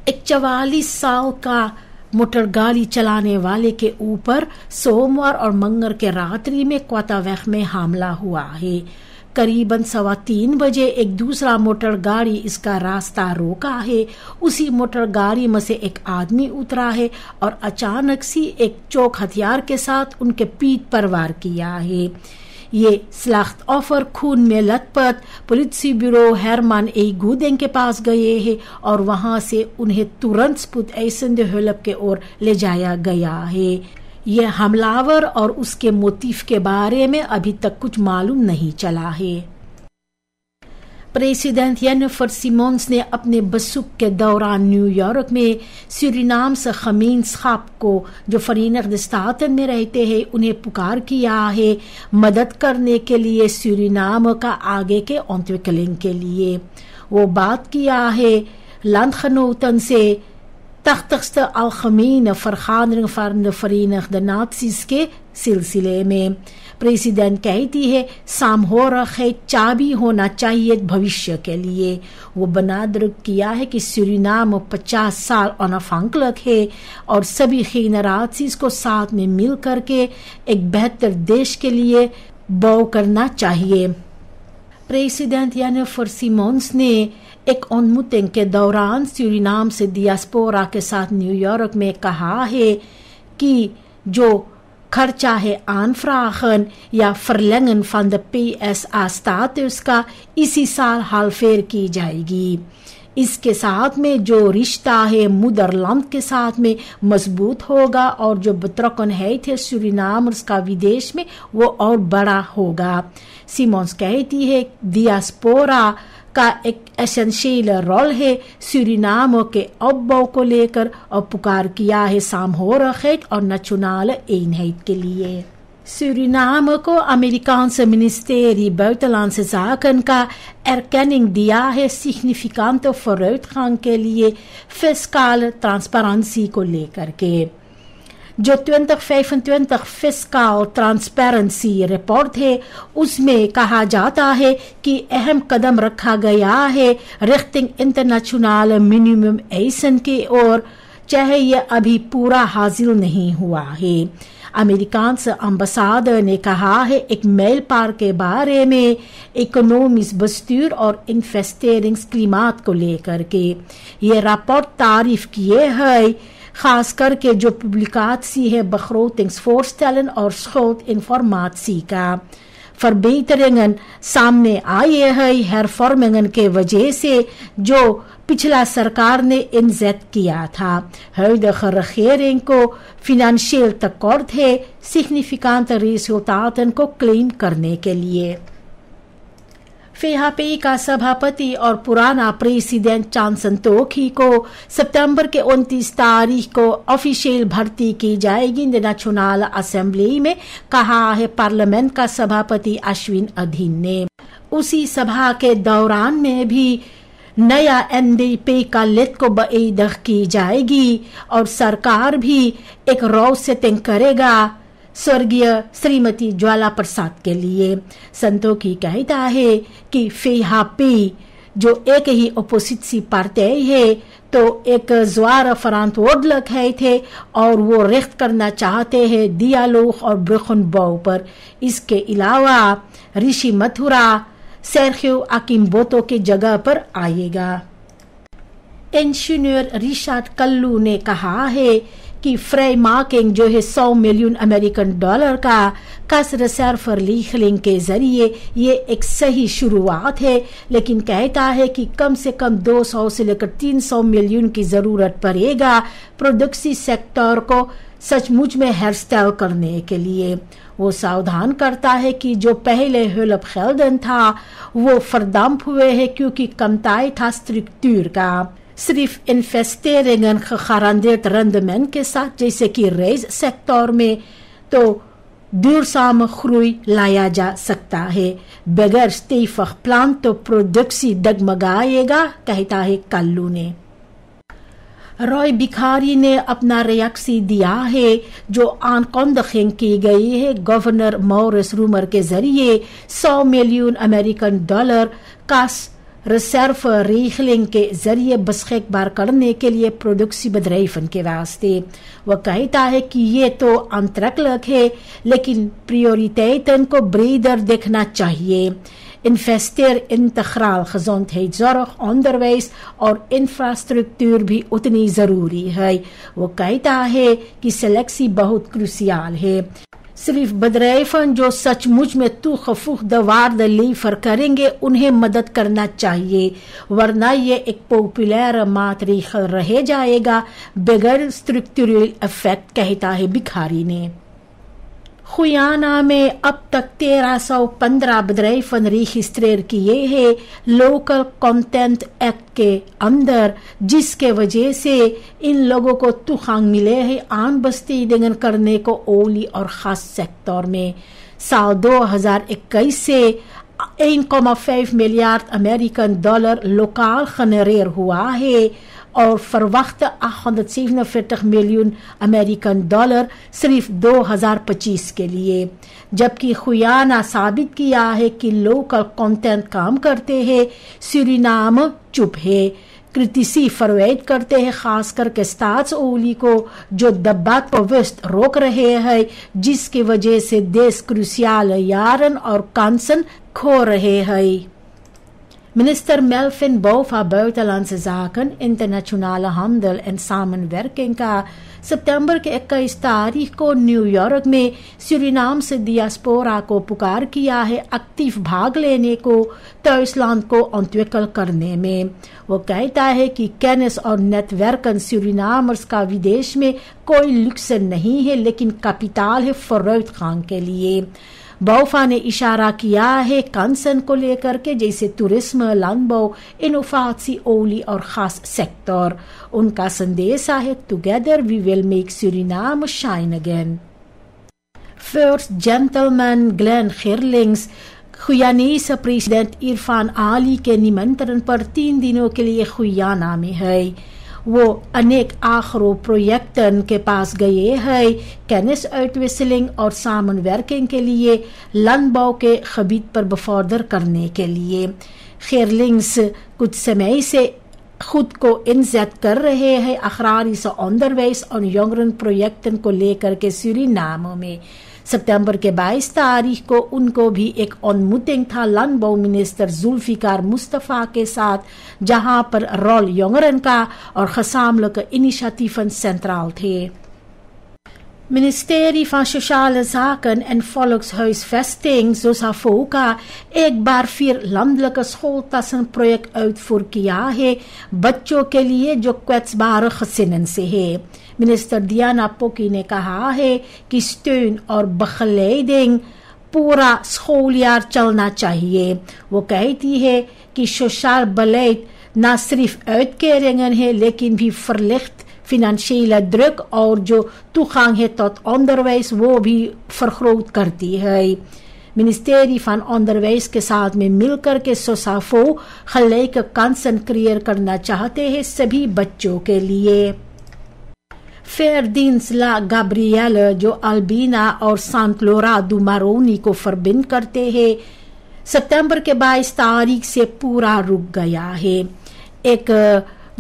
एक 44 साल का मोटर गाड़ी चलाने वाले के ऊपर सोमवार और मंगलवार के रात्रि में क्वातावेख में हमला हुआ है। करीबन 3:15 बजे एक दूसरा मोटर गाड़ी इसका रास्ता रोका है। उसी मोटर गाड़ी में से एक आदमी उतरा है और अचानक सी एक चोक हथियार के साथ उनके पीठ पर वार किया है। ये स्लाख्त ऑफर खून में लथपथ पुलिस ब्यूरो हेरमान ए गुदेंग के पास गए हैं और वहां से उन्हें तुरंत स्पुत एसन दे हुलप के ओर ले जाया गया है। यह हमलावर और उसके मोटिव के बारे में अभी तक कुछ मालूम नहीं चला है। प्रेसिडेंट जेनिफर सिमोन्स ने अपने बसूक के दौरान न्यूयॉर्क में सूरीनाम से gemeenschap को जो Verenigde Staten में रहते हैं उन्हें पुकार किया है मदद करने के लिए सूरीनाम का आगे के ontwikkeling के लिए। वो बात किया है landgenoten से 80ste algemene vergadering van de Verenigde Naties के सिलसिले में। प्रेसिडेंट कहती है सामहोरखैत चाबी होना चाहिए भविष्य के लिए। वो बनादरुक किया है कि सूरीनाम 50 साल अनअफांक्लक है और सभी जेनरेशंस को साथ में मिल करके एक बेहतर देश के लिए बौ करना चाहिए। प्रेसिडेंट जेनिफर सिमोन्स ने एक ontmoeting के दौरान सूरीनाम से डियास्पोरा के साथ न्यूयॉर्क में कहा है कि जो खर्चा है aanvragen या verlengen van de PSA status का इसी साल हालफेर की जाएगी। इसके साथ में जो रिश्ता है मुदरलैंड के साथ में मजबूत होगा और जो betrokken है सूरीनामर्स का विदेश में वो और बड़ा होगा। सिमोन्स कहती है डियास्पोरा का एक एसेंशियल रोल है सूरीनाम के opbouw को लेकर और पुकार किया है सामहोरखैत और nationale eenheid के लिए। सूरीनाम को अमेरिकाanse ministerie buitenlandse zaken का erkenning दिया है significante vooruitgang के लिए फिस्कल ट्रांसपेरेंसी को लेकर के। जो 2025 फिस्कल ट्रांसपेरेंसी रिपोर्ट है उसमें कहा जाता है कि अहम कदम रखा गया है रिख्टिंग इंटरनेशनल मिनिमम एसन की ओर, चाहे यह अभी पूरा हासिल नहीं हुआ है। अमेरिकांस अम्बासाडर ने कहा है एक मेल पार के बारे में इकोनॉमिस बस्तूर और इन्वेस्टेरिंग्स को लेकर के ये रिपोर्ट तारीफ किए है, खास करके जो publicatie है begrotingsvoorstellen और schuldinformatie का। verbeteringen सामने आए है hervormingen के वजह से जो पिछला सरकार ने इंजेक्ट किया था। huidige regering को financieel tekort है significante resultaten को क्लेम करने के लिए। FHP का सभापति और पुराना प्रेसिडेंट चान संतोखी को सितंबर के 29 तारीख को ऑफिशियल भर्ती की जाएगी नेशनल असेंबली में, कहा है पार्लियामेंट का सभापति अश्विन अधीन ने। उसी सभा के दौरान में भी नया NDP का लिस्ट को बेदख की जाएगी और सरकार भी एक रो सेटिंग करेगा स्वर्गीय श्रीमती ज्वाला प्रसाद के लिए। संतोखी कहता है कि FHP जो एक ही ओपोजिसी पार्टी है तो एक ज़्वार verantwoordelijk है और वो रिख्त करना चाहते हैं डियालोग और ब्रुखनबौ पर। इसके अलावा ऋषि मथुरा सेर्गियो अकिम्बोतो के जगह पर आएगा। इंजीनियर रिचार्ड कल्लू ने कहा है कि vrijmaking जो है 100 मिलियन अमेरिकन डॉलर का kas reserveverlegeling के जरिए ये एक सही शुरुआत है, लेकिन कहता है कि कम से कम 200 से लेकर 300 मिलियन की जरूरत पड़ेगा प्रोडक्शन सेक्टर को सचमुच में हेयर स्टाइल करने के लिए। वो सावधान करता है कि जो पहले hulp gelden था वो verdampt हुए है क्योंकि कमताई था स्ट्रक्चर का। सिर्फ इन्वेस्टेरिंग gegarandeerd rendement के साथ जैसे कि रेज सेक्टर में तो duurzame groei लाया जा सकता है। बगैर stevig प्लान तो प्रोडक्शन डगमगाएगा, कहता है कल्लू ने। रॉय भिखारी ने अपना रिएक्शन दिया है जो aankondiging की गई है गवर्नर मॉरिस रूमर के जरिए 100 million American dollar kas reserve रीखलिंग के जरिए बसखेक बार करने के लिए प्रोडक्सी बदरईफन के वास्ते। वह कहता है कि ये तो अंतरकलक है, लेकिन प्रियोरिटेटन को ब्रीदर देखना चाहिए। Investeer in integraal gezondheidszorg, onderwijs और इंफ्रास्ट्रक्चर भी उतनी जरूरी है। वो कहता है कि सिलेक्सी बहुत क्रूसियल है। सिर्फ बदरईफन जो सचमुच में तुखफुख दवार लीफर करेंगे उन्हें मदद करना चाहिए, वरना ये एक पॉपुलर मातरीख रह जाएगा बगैर स्ट्रक्चरल इफेक्ट, कहता है भिखारी ने। खुयाना में अब तक 1315 बदरईफन रजिस्टर किए हैं लोकल कंटेंट एक्ट के अंदर, जिसके वजह से इन लोगों को तुखांग मिले हैं आन बस्ती डेंगन करने को ओली और खास सेक्टर में। साल 2021 से 1,5 मिलियन अमेरिकन डॉलर लोकल जनरेर हुआ है और फरवक्त 147 मिलियन अमेरिकन डॉलर सिर्फ 2025 के लिए, जबकि खुयाना साबित किया है कि लोकल कंटेंट काम करते हैं, सूरीनाम चुप है। क्रिटिसी फरवैद करते हैं खास करके स्टाट्स ओली को जो दब्बात को वेस्ट रोक रहे हैं, जिसकी वजह से देश क्रूसियल यारन और कांसन खो रहे हैं। Minister Melvin Bouva Buitenlandse Zaken, Internationale Handel en Samenwerking का सितंबर के 21 तारीख को न्यूयॉर्क में सूरीनाम से डियास्पोरा को पुकार किया है एक्टिव भाग लेने को Thuisland को ontwikkeld करने में। वो कहता है कि kennis और नेटवर्कन सूरीनामर्स का विदेश में कोई लुक्स नहीं है, लेकिन कैपिटल है फॉरवर्ड के लिए। बौफा ने इशारा किया है कंसर्न को लेकर के, जैसे टूरिज्म, लैंडबो, इनोवेशन, ओली और खास सेक्टर। उनका संदेश है together we will make Suriname shine again. First gentleman ग्लेन खिरलिंग्स खुयानीस प्रेसिडेंट इरफान आली के निमंत्रण पर 3 दिनों के लिए खुयाना में है। वो अनेक आखिरों प्रोजेक्टन के पास गए हैं कैनिस uitwisseling और सामनवर्किंग के लिए लैंडबो के खबीत पर बफॉर्दर करने के लिए। खिरलिंग्स कुछ समय से खुद को इंजेक्ट कर रहे हैं अखरारिस ऑनदरवेस और यंगरन प्रोजेक्टन को लेकर के सूरीनाम में। सितंबर के 22 तारीख को उनको भी एक ऑनमुटिंग था लैंडबो मिनिस्टर जुल्फिकार मुस्तफा के साथ, जहां पर रोल यंगरन का और खसामल का इनिशिएटिव सेंट्रल थे। Ministerie van Sociale Zaken en Volkshuisvesting, ZOSAVOCA, एक बार फिर landelijke schooltassenproject uitvoer किया है बच्चों के लिए जो kwetsbare gezinnen से है। मिनिस्टर दियाना पोकी ने कहा है कि steun और begeleiding पूरा schooljaar चलना चाहिए। वो कहती है कि सोशल beleid न सिर्फ uitkeringen है, लेकिन भी verlicht financiële druk और जो toegang है tot onderwijs वो भी vergroot करती है। मिनिस्ट्री van onderwijs के साथ में मिलकर के सोसाफो gelijke kansen क्रिएट करना चाहते हैं सभी बच्चों के लिए। फेरदिन्स ला गाब्रियल जो अल्बीना और सांत लोरा दु मारोनी को फरबिंद करते हैं, सितंबर के 22 तारीख से पूरा रुक गया है। एक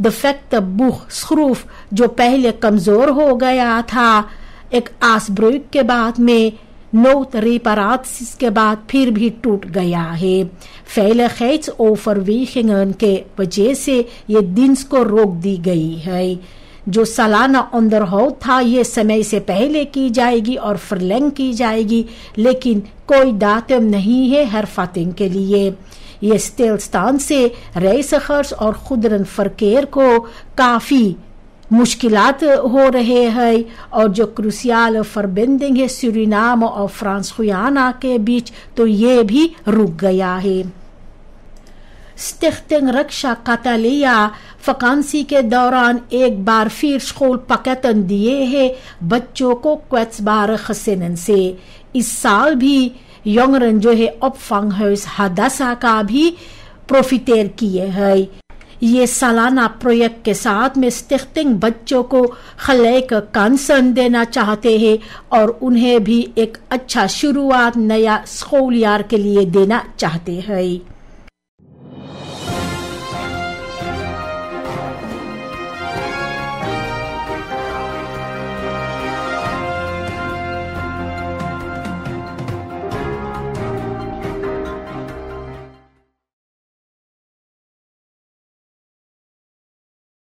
डिफेक्ट बुख स्क्रूफ जो पहले कमजोर हो गया था, एक आसब्रुक के बाद में नोट रिपरात्सिस के बाद फिर भी टूट गया है। फेलिगेट्स ओवरवेगingen के वजह से ये दिन को रोक दी गई है। जो सालाना अंदरहोद था ये समय से पहले की जाएगी और फरलेंग की जाएगी, लेकिन कोई दातम नहीं है hervatting के लिए। ये स्टिलस्टान से reizigers और खुदरन फरकेर को काफी मुश्किलात हो रहे हैं और जो क्रूसियल फरबिंडिंग है सूरीनाम और फ्रांस गुयाना के बीच, तो ये भी रुक गया है। स्टिchting रक्षा कतालिया वैकेंसी के दौरान एक बार फिर स्कूल पैकेटन दिए हैं बच्चों को kwetsbare gezinnen से। इस साल भी यंगरन जो है opvanghuis हदासा का भी प्रोफिटेर किए हैं। ये सालाना प्रोजेक्ट के साथ में स्टिchting बच्चों को gelijke kansen देना चाहते हैं और उन्हें भी एक अच्छा शुरुआत नया स्कूलयार के लिए देना चाहते हैं।